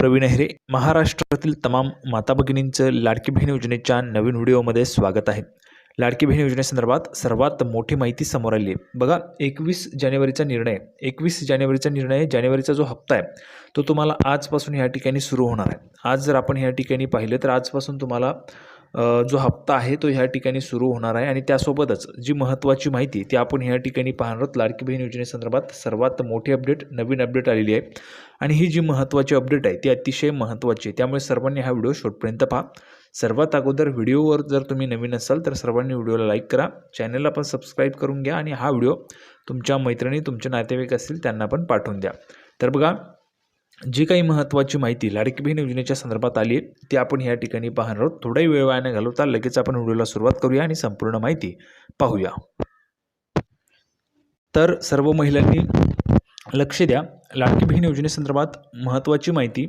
प्रवीण अहिरे. महाराष्ट्रातील तमाम माता भगिनींचं लाडकी बहीण योजनेच्या नवीन व्हिडिओमध्ये स्वागत आहे. लाडकी बहीण योजनेसंदर्भात सर्वात मोठी माहिती समोर आली आहे. बघा, 21 जानेवारीचा निर्णय जानेवारीचा जो हप्ता आहे तो तुम्हाला आजपासून ह्या ठिकाणी सुरू होणार आहे. आज जर आपण ह्या ठिकाणी पाहिलं तर आजपासून तुम्हाला जो हप्ता आहे तो ह्या ठिकाणी सुरू होणार आहे. आणि त्यासोबतच जी महत्त्वाची माहिती ती आपण ह्या ठिकाणी पाहणार आहोत. लाडकी बहीण योजनेसंदर्भात सर्वात मोठी नवीन अपडेट आलेली आहे. आणि ही जी महत्त्वाची अपडेट आहे ती अतिशय महत्त्वाची आहे. त्यामुळे सर्वांनी हा व्हिडिओ शेवटपर्यंत पहा. सर्वात अगोदर व्हिडिओवर जर तुम्ही नवीन असाल तर सर्वांनी व्हिडिओला लाईक करा, चॅनलला पण सबस्क्राईब करून घ्या आणि हा व्हिडिओ तुमच्या मैत्रिणी, तुमचे नातेवाईक असतील त्यांना पण पाठवून द्या. तर बघा, जी काही महत्त्वाची माहिती लाडकी बहीण योजनेच्या संदर्भात आली आहे ती आपण या ठिकाणी पाहणार आहोत. थोडाही वेळ वाया न घालवता लगेच आपण व्हिडिओला सुरुवात करूया आणि संपूर्ण माहिती पाहूया. तर सर्व महिलांनी लक्ष द्या. लाडकी बहीण योजनेसंदर्भात महत्त्वाची माहिती